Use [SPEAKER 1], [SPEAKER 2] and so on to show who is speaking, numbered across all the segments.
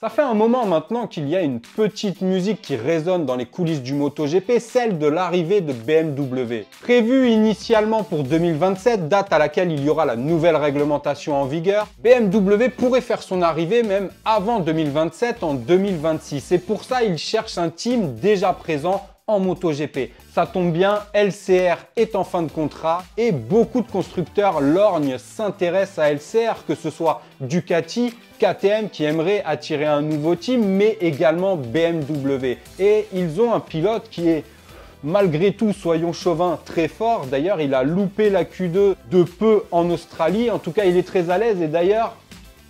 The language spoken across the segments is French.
[SPEAKER 1] Ça fait un moment maintenant qu'il y a une petite musique qui résonne dans les coulisses du MotoGP, celle de l'arrivée de BMW. Prévue initialement pour 2027, date à laquelle il y aura la nouvelle réglementation en vigueur, BMW pourrait faire son arrivée même avant 2027, en 2026. Et pour ça, il cherche un team déjà présent en MotoGP. Ça tombe bien, LCR est en fin de contrat et beaucoup de constructeurs lorgnent s'intéressent à LCR, que ce soit Ducati, KTM qui aimerait attirer un nouveau team, mais également BMW. Et ils ont un pilote qui est, malgré tout, soyons chauvins, très fort. D'ailleurs, il a loupé la Q2 de peu en Australie. En tout cas, il est très à l'aise. Et d'ailleurs,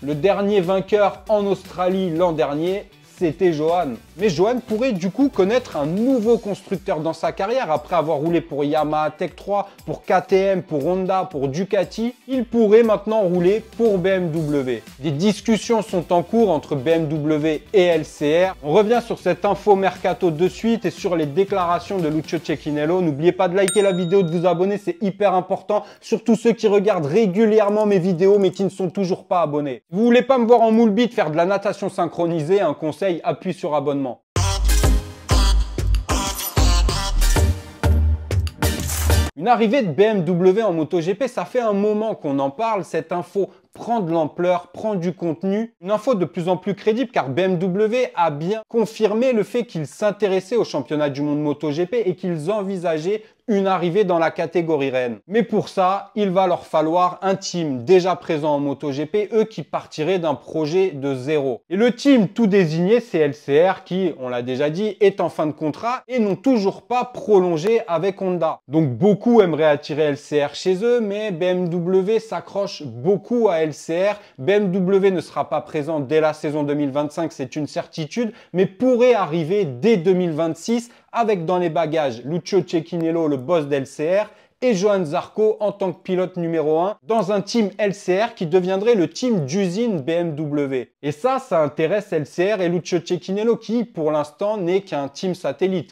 [SPEAKER 1] le dernier vainqueur en Australie l'an dernier, c'était Johan. Mais Johan pourrait du coup connaître un nouveau constructeur dans sa carrière. Après avoir roulé pour Yamaha Tech 3, pour KTM, pour Honda, pour Ducati, il pourrait maintenant rouler pour BMW. Des discussions sont en cours entre BMW et LCR. On revient sur cette info mercato de suite et sur les déclarations de Lucio Cecchinello. N'oubliez pas de liker la vidéo, de vous abonner, c'est hyper important. Surtout ceux qui regardent régulièrement mes vidéos mais qui ne sont toujours pas abonnés. Vous voulez pas me voir en moule bite faire de la natation synchronisée? Un conseil, appuie sur abonnement. Une arrivée de BMW en MotoGP, ça fait un moment qu'on en parle. Cette info prend de l'ampleur, prend du contenu. Une info de plus en plus crédible car BMW a bien confirmé le fait qu'ils s'intéressaient au championnat du monde MotoGP et qu'ils envisageaient une arrivée dans la catégorie reine. Mais pour ça, il va leur falloir un team déjà présent en MotoGP, eux qui partiraient d'un projet de zéro. Et le team tout désigné, c'est LCR qui, on l'a déjà dit, est en fin de contrat et n'ont toujours pas prolongé avec Honda. Donc beaucoup aimeraient attirer LCR chez eux, mais BMW s'accroche beaucoup à LCR. BMW ne sera pas présent dès la saison 2025, c'est une certitude, mais pourrait arriver dès 2026 avec dans les bagages Lucio Cecchinello, le boss d'LCR, et Johann Zarco en tant que pilote numéro 1 dans un team LCR qui deviendrait le team d'usine BMW. Et ça intéresse LCR et Lucio Cecchinello qui, pour l'instant, n'est qu'un team satellite,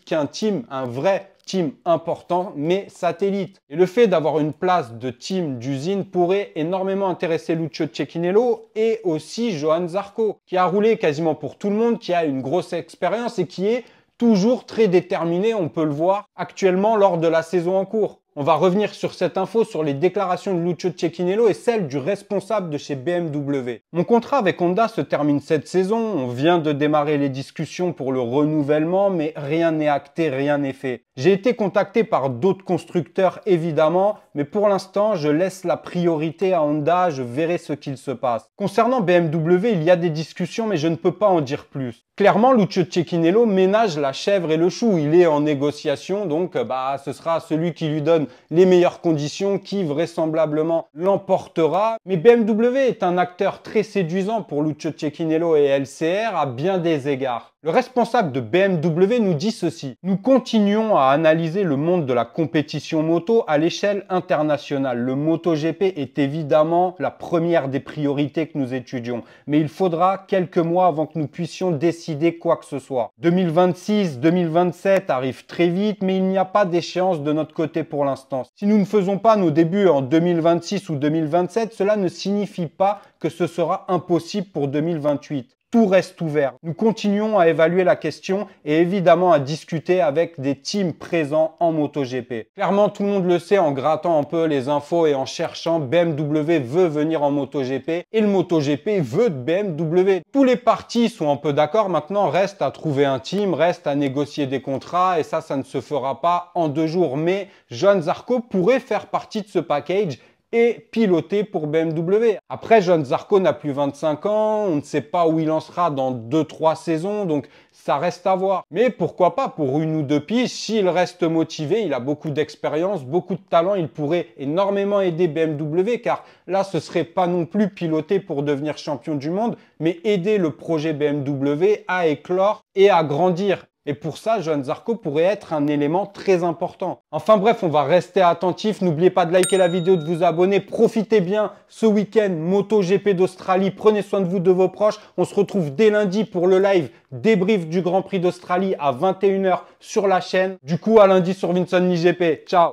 [SPEAKER 1] un vrai team important, mais satellite. Et le fait d'avoir une place de team d'usine pourrait énormément intéresser Lucio Cecchinello et aussi Johann Zarco, qui a roulé quasiment pour tout le monde, qui a une grosse expérience et qui est toujours très déterminé, on peut le voir actuellement lors de la saison en cours. On va revenir sur cette info, sur les déclarations de Lucio Cecchinello et celles du responsable de chez BMW. Mon contrat avec Honda se termine cette saison, on vient de démarrer les discussions pour le renouvellement, mais rien n'est acté, rien n'est fait. J'ai été contacté par d'autres constructeurs évidemment, mais pour l'instant je laisse la priorité à Honda, je verrai ce qu'il se passe. Concernant BMW, il y a des discussions mais je ne peux pas en dire plus. Clairement, Lucio Cecchinello ménage la chèvre et le chou, il est en négociation, donc ce sera celui qui lui donne les meilleures conditions qui vraisemblablement l'emportera. Mais BMW est un acteur très séduisant pour Lucio Cecchinello et LCR à bien des égards. Le responsable de BMW nous dit ceci: nous continuons à analyser le monde de la compétition moto à l'échelle internationale. Le MotoGP est évidemment la première des priorités que nous étudions, mais il faudra quelques mois avant que nous puissions décider quoi que ce soit. 2026, 2027 arrivent très vite, mais il n'y a pas d'échéance de notre côté pour l'instant. Si nous ne faisons pas nos débuts en 2026 ou 2027, cela ne signifie pas que ce sera impossible pour 2028. Tout reste ouvert. Nous continuons à évaluer la question et évidemment à discuter avec des teams présents en MotoGP. Clairement, tout le monde le sait en grattant un peu les infos et en cherchant, BMW veut venir en MotoGP et le MotoGP veut de BMW. Tous les partis sont un peu d'accord. Maintenant, reste à trouver un team, reste à négocier des contrats et ça ne se fera pas en 2 jours. Mais Johann Zarco pourrait faire partie de ce package et piloté pour BMW. Après, Johann Zarco n'a plus 25 ans, on ne sait pas où il en sera dans 2-3 saisons, donc ça reste à voir. Mais pourquoi pas pour 1 ou 2 piges, s'il reste motivé, il a beaucoup d'expérience, beaucoup de talent, il pourrait énormément aider BMW, car là, ce serait pas non plus piloté pour devenir champion du monde, mais aider le projet BMW à éclore et à grandir. Et pour ça, Johann Zarco pourrait être un élément très important. Enfin bref, on va rester attentif. N'oubliez pas de liker la vidéo, de vous abonner. Profitez bien ce week-end MotoGP d'Australie. Prenez soin de vous, de vos proches. On se retrouve dès lundi pour le live débrief du Grand Prix d'Australie à 21 h sur la chaîne. Du coup, à lundi sur Vincent NiGP. Ciao!